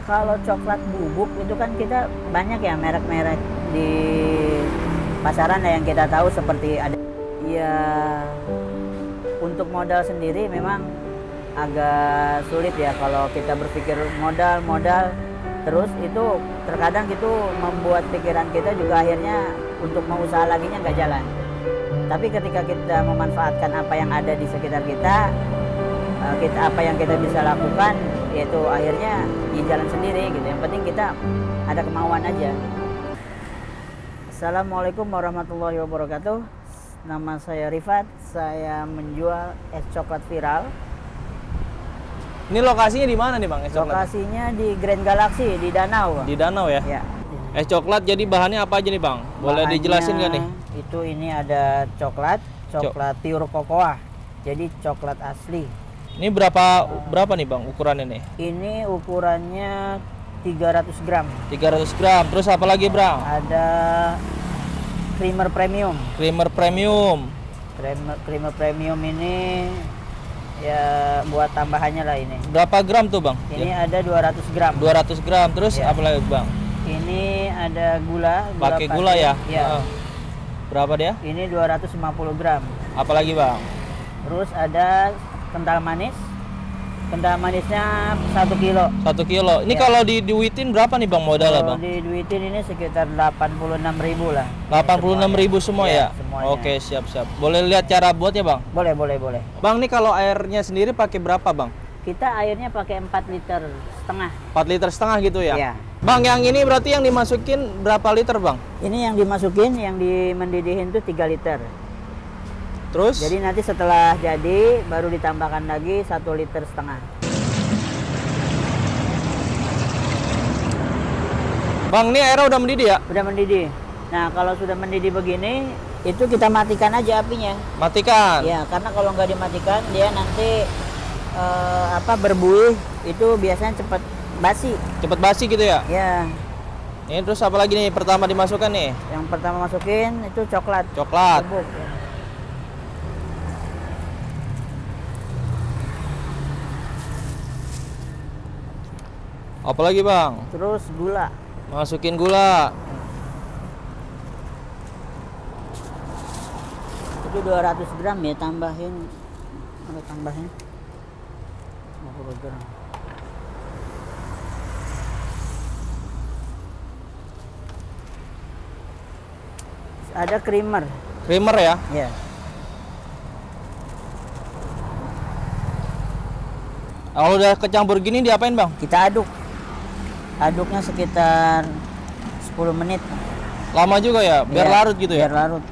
Kalau coklat bubuk itu kan kita banyak ya merek-merek di pasaran yang kita tahu seperti ada. Ya, untuk modal sendiri memang agak sulit ya kalau kita berpikir modal terus itu terkadang itu membuat pikiran kita juga akhirnya untuk mau usaha laginya nggak jalan. Tapi ketika kita memanfaatkan apa yang ada di sekitar kita, apa yang kita bisa lakukan, yaitu akhirnya ya jalan sendiri gitu. Yang penting kita ada kemauan aja. Assalamualaikum warahmatullahi wabarakatuh. Nama saya Rifat, saya menjual es coklat viral. Ini lokasinya di mana nih Bang? Es coklat? Lokasinya di Grand Galaxy di Danau, Bang. Di Danau ya? Ya. Es coklat jadi bahannya apa aja nih Bang? Boleh Bahannya dijelasin nggak nih? Itu ini ada coklat pure cocoa. Jadi coklat asli. Ini berapa nih Bang ukurannya nih? Ini ukurannya 300 gram. 300 gram. Terus apa lagi Bang? Ada creamer premium. Creamer premium. Creamer premium ini ya buat tambahannya lah ini. Berapa gram tuh Bang? Ini Ya. ada 200 gram. 200 gram. Terus Ya. apa lagi Bang? Ini ada gula Pakai pasir. gula ya? Ya. Berapa dia? Ini 250 gram. Apa lagi Bang? Terus ada kental manis. Kental manisnya 1 kilo. 1 kilo. Ini Ya. kalau diduitin berapa nih Bang modalnya Kalau Bang? di duitin ini sekitar 86.000 lah. 86.000 semua Ya, ya? semuanya. Oke, siap-siap. Boleh lihat cara buatnya Bang? Boleh. Bang, nih kalau airnya sendiri pakai berapa Bang? Kita airnya pakai 4 liter setengah. 4 liter setengah gitu ya? Iya. Bang, yang ini berarti yang dimasukin berapa liter Bang? Ini yang dimasukin, yang dimendidihin tuh 3 liter. Terus? Jadi nanti setelah jadi baru ditambahkan lagi 1 liter setengah. Bang, ini airnya udah mendidih ya? Udah mendidih. Nah, kalau sudah mendidih begini, itu kita matikan aja apinya. Matikan. Ya, karena kalau nggak dimatikan dia nanti berbuih itu biasanya cepat basi. Cepet basi gitu ya? Ya, Ini terus apa lagi nih pertama dimasukkan nih? yang pertama masukin itu coklat. Coklat. Bubuk. Apa lagi Bang? Terus gula. Masukin gula. Itu 200 gram ya, tambahin. Tambahin 50 gram. Ada creamer. Creamer ya? Ya. Kalau udah kecampur gini diapain Bang? Kita aduk. Aduknya sekitar 10 menit. Lama juga ya? Biar Ya, larut gitu ya? Biar larut.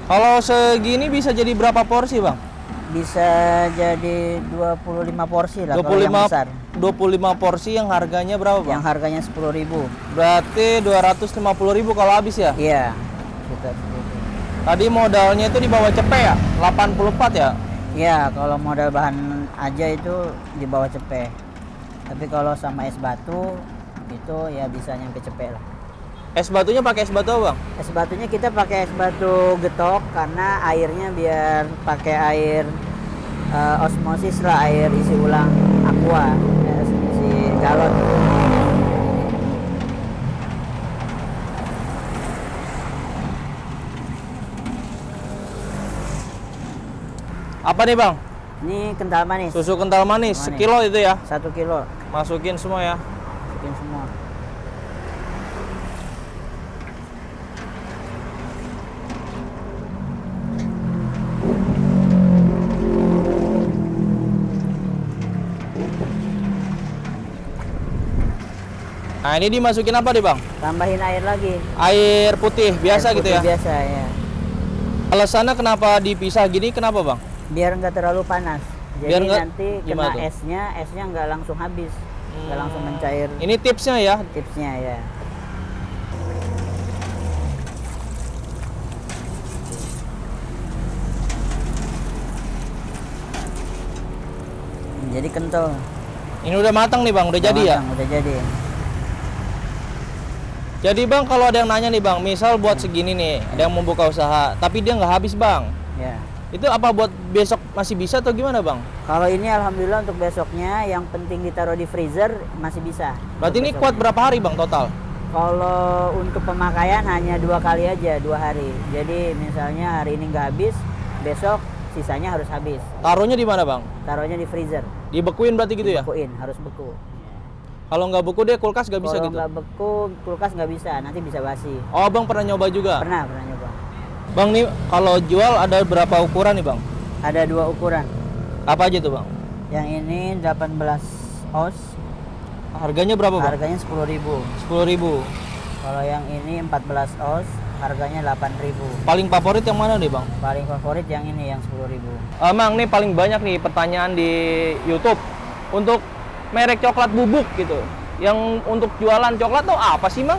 Kalau segini bisa jadi berapa porsi Bang? Bisa jadi 25 porsi lah kalau yang besar. 25 porsi yang harganya berapa Bang? Yang harganya 10.000. Berarti 250.000 kalau habis ya? Iya. Sekitar segitu. Tadi modalnya itu di bawah cepet ya? 84 ya? Iya, kalau modal bahan aja itu di bawah cepet. Tapi kalau sama es batu itu ya bisa nyampe cepet lah. Es batunya pakai es batu apa Bang? Es batunya kita pakai es batu getok karena airnya biar pakai air osmosis lah, air isi ulang aqua, isi galon. Apa nih Bang? Ini kental manis. Susu kental manis, Manis. sekilo itu ya? 1 kilo. Masukin semua ya? Bikin semua. Nah ini dimasukin apa nih Bang? Tambahin air lagi. Air putih biasa Air gitu putih ya? Biasa ya. Alasannya kenapa dipisah gini kenapa Bang? Biar nggak terlalu panas. Jadi Biar nggak- nanti gimana kena tuh? esnya nggak langsung habis, nggak langsung mencair. Ini tipsnya ya? Tipsnya ya. Jadi kental. Ini udah matang nih Bang, udah jadi ya? Udah jadi. Jadi Bang, kalau ada yang nanya nih Bang, misal buat segini nih, ada yang membuka usaha, tapi dia nggak habis Bang. Ya. Itu apa buat besok masih bisa atau gimana bang? Kalau ini alhamdulillah untuk besoknya, yang penting ditaruh di freezer masih bisa. Berarti ini Untuk kuat besoknya. berapa hari bang total? Kalau untuk pemakaian hanya 2 kali aja, 2 hari. Jadi misalnya hari ini nggak habis, besok sisanya harus habis. Taruhnya di mana bang? Taruhnya di freezer, Dibekuin berarti gitu ya? dibekuin, harus beku. Kalau nggak beku dia kulkas nggak bisa Kalau gitu? nggak beku, kulkas nggak bisa, nanti bisa basi. Oh bang pernah nyoba juga? Pernah nyoba. Bang nih kalau jual ada berapa ukuran nih bang? Ada 2 ukuran. Apa aja tuh bang? Yang ini 18 oz, Harganya berapa bang? harganya 10.000. 10.000. Kalau yang ini 14 oz, harganya 8.000. Paling favorit yang mana nih bang? Paling favorit yang ini, yang 10.000. Mang nih paling banyak nih pertanyaan di YouTube untuk merek coklat bubuk gitu. Yang untuk jualan coklat tuh apa sih mang?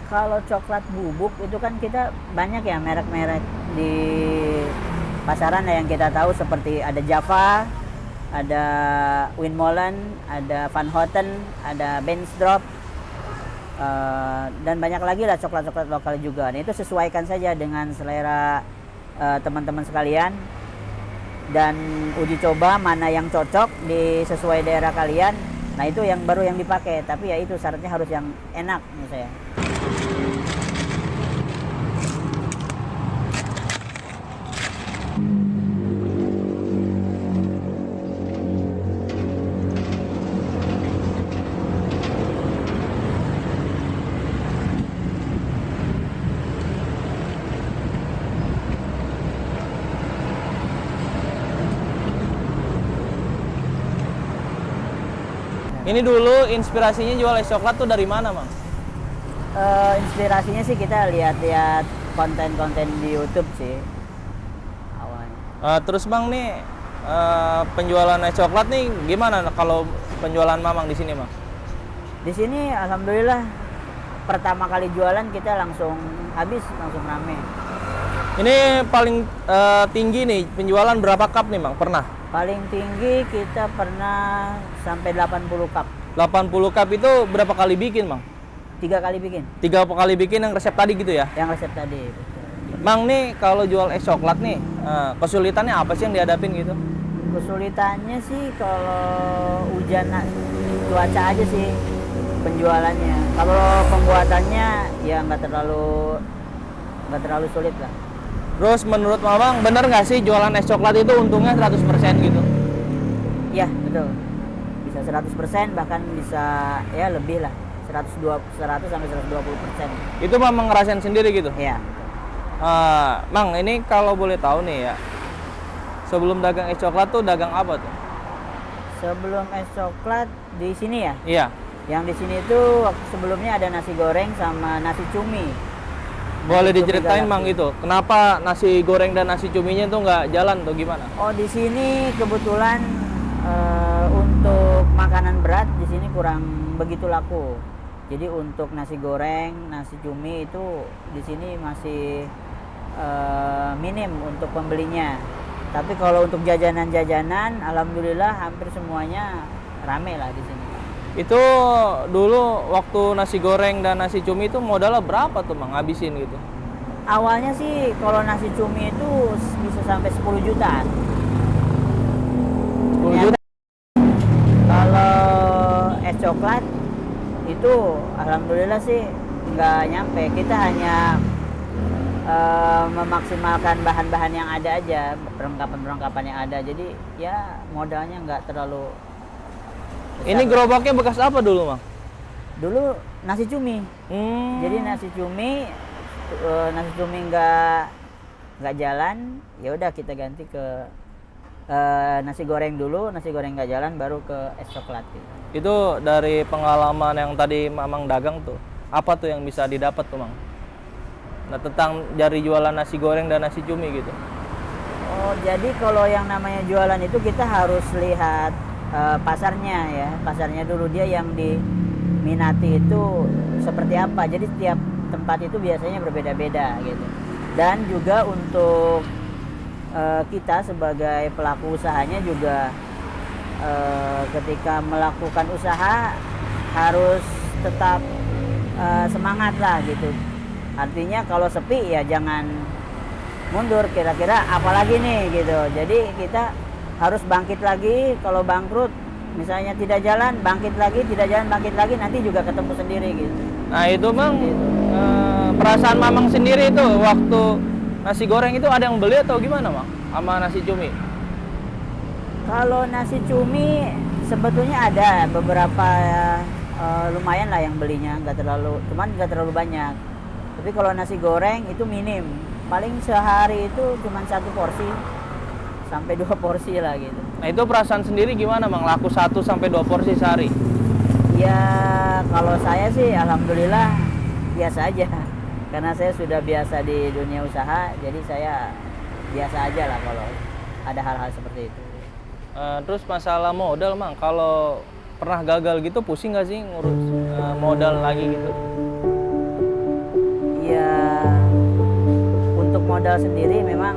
Kalau coklat bubuk itu kan kita banyak ya merek-merek di pasaran yang kita tahu, seperti ada Java, ada Winmolen, ada Van Houten, ada Bensdorp, dan banyak lagi lah coklat-coklat lokal juga. Nah, itu sesuaikan saja dengan selera teman-teman sekalian, dan uji coba mana yang cocok di sesuai daerah kalian. Nah itu yang baru yang dipakai, tapi ya itu syaratnya harus yang enak menurut saya. Ini dulu inspirasinya jual es coklat tuh dari mana mang? Inspirasinya sih kita lihat-lihat konten-konten di YouTube sih awalnya. Terus bang nih penjualan es coklat nih gimana kalau penjualan mamang di sini mang? Di sini alhamdulillah pertama kali jualan kita langsung habis, langsung rame. Ini paling tinggi nih penjualan berapa cup nih bang? Pernah? Paling tinggi kita pernah sampai 80 cup. 80 cup itu berapa kali bikin bang? 3 kali bikin. 3 kali bikin yang resep tadi gitu ya? Yang resep tadi. Mang nih kalau jual es coklat nih kesulitannya apa sih yang dihadapin gitu? Kesulitannya sih kalau hujan, cuaca aja sih penjualannya. Kalau pembuatannya ya nggak terlalu sulit lah. Terus menurut mamang bener nggak sih jualan es coklat itu untungnya 100% gitu? Ya betul, bisa 100%, bahkan bisa ya lebih lah, 100 sampai 120%. Itu mamang ngerasain sendiri gitu? Ya. Mang ini kalau boleh tahu nih ya, sebelum dagang es coklat tuh dagang apa tuh? Sebelum es coklat di sini ya? Iya. Yang di sini tuh sebelumnya ada nasi goreng sama nasi cumi. Boleh Nasi cumi diceritain Galaxy. mang itu, kenapa nasi goreng dan nasi cuminya tuh nggak jalan tuh gimana? Oh di sini kebetulan untuk makanan berat di sini kurang begitu laku. Jadi untuk nasi goreng, nasi cumi itu di sini masih minim untuk pembelinya. Tapi kalau untuk jajanan-jajanan, alhamdulillah hampir semuanya rame lah di sini. Itu dulu waktu nasi goreng dan nasi cumi itu modalnya berapa tuh mang ngabisin gitu? Awalnya sih kalau nasi cumi itu bisa sampai 10 jutaan. 10 juta? Kalau es coklat itu alhamdulillah sih nggak nyampe. Kita hanya memaksimalkan bahan-bahan yang ada aja, perlengkapan-perlengkapan yang ada. Jadi ya modalnya nggak terlalu besar. Ini gerobaknya bekas apa dulu mang? Dulu nasi cumi. Jadi nasi cumi nggak jalan, ya udah kita ganti ke nasi goreng dulu. Nasi goreng nggak jalan, baru ke es coklat gitu. Itu dari pengalaman yang tadi mamang dagang tuh, apa tuh yang bisa didapat tuh mang? Nah tentang dari jualan nasi goreng dan nasi cumi gitu. Oh jadi kalau yang namanya jualan itu kita harus lihat pasarnya ya, pasarnya dulu, dia yang diminati itu seperti apa. Jadi setiap tempat itu biasanya berbeda-beda gitu. Dan juga untuk kita sebagai pelaku usahanya juga ketika melakukan usaha harus tetap semangat lah gitu. Artinya kalau sepi ya jangan mundur, kira-kira apalagi nih gitu. Jadi kita harus bangkit lagi. Kalau bangkrut misalnya tidak jalan, bangkit lagi, tidak jalan, bangkit lagi, nanti juga ketemu sendiri gitu. Nah itu Mang, Gitu. perasaan Mamang sendiri itu waktu nasi goreng itu ada yang beli atau gimana Mang? Sama nasi cumi? Kalau nasi cumi sebetulnya ada beberapa, lumayan lah yang belinya, cuman nggak terlalu banyak. Tapi kalau nasi goreng itu minim, paling sehari itu cuman 1 porsi sampai 2 porsi lah gitu. Nah itu perasaan sendiri gimana Mang? Laku 1 sampai 2 porsi sehari? Ya kalau saya sih alhamdulillah biasa aja, karena saya sudah biasa di dunia usaha, jadi saya biasa aja lah kalau ada hal-hal seperti itu. Terus masalah modal Mang, kalau pernah gagal gitu pusing nggak sih ngurus modal lagi gitu? Ya untuk modal sendiri memang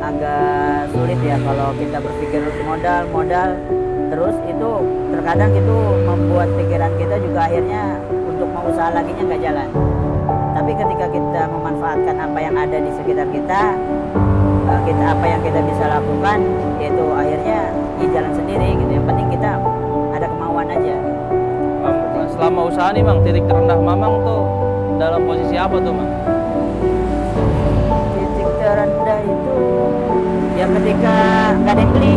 agak sulit ya kalau kita berpikir modal terus, itu terkadang itu membuat pikiran kita juga akhirnya untuk mau usaha laginya nggak jalan. Tapi ketika kita memanfaatkan apa yang ada di sekitar kita, apa yang kita bisa lakukan, yaitu akhirnya ya jalan sendiri gitu. Yang penting kita ada kemauan aja. Selama usaha nih Mang, titik terendah Mamang tuh dalam posisi apa tuh Mang? Titik terendah itu ya ketika nggak ada yang beli,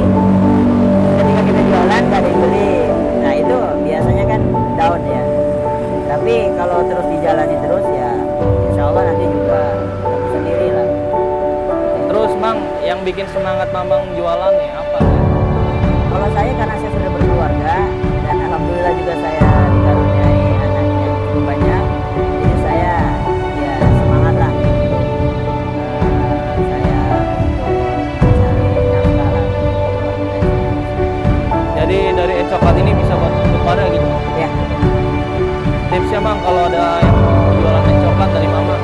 ketika kita jualan nggak ada yang beli, nah itu biasanya kan down ya. Tapi kalau terus dijalani terus ya insya Allah nanti juga ketemu sendiri lah. Terus Mang, yang bikin semangat Mamang jualan nih apa? Kalau saya karena saya sudah berkeluarga dan alhamdulillah juga saya dikaruniai anak yang cukup banyak, jadi saya ya semangat lah. Saya cari nafkah lah buat kita. Jadi dari es coklat ini bisa buat keluarga gitu? Ya, Tipsnya Mang kalau ada yang mau jualan es coklat dari Mama?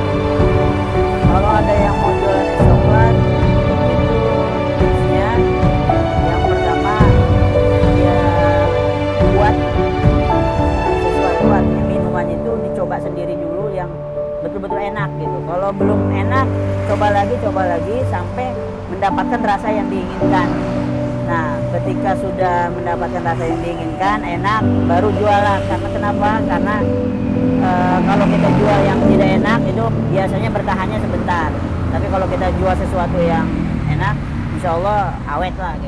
kalau ada yang mau jualan es coklat, itu tipsnya yang pertama ya buat sesuatu, artinya minuman itu dicoba sendiri dulu yang betul-betul enak gitu. Kalau belum enak, coba lagi sampai mendapatkan rasa yang diinginkan. Nah, ketika sudah mendapatkan rasa yang diinginkan, enak, baru jualan. Karena kenapa? Karena kalau kita jual yang tidak enak itu biasanya bertahannya sebentar. Tapi kalau kita jual sesuatu yang enak, insya Allah awet lah. Gitu.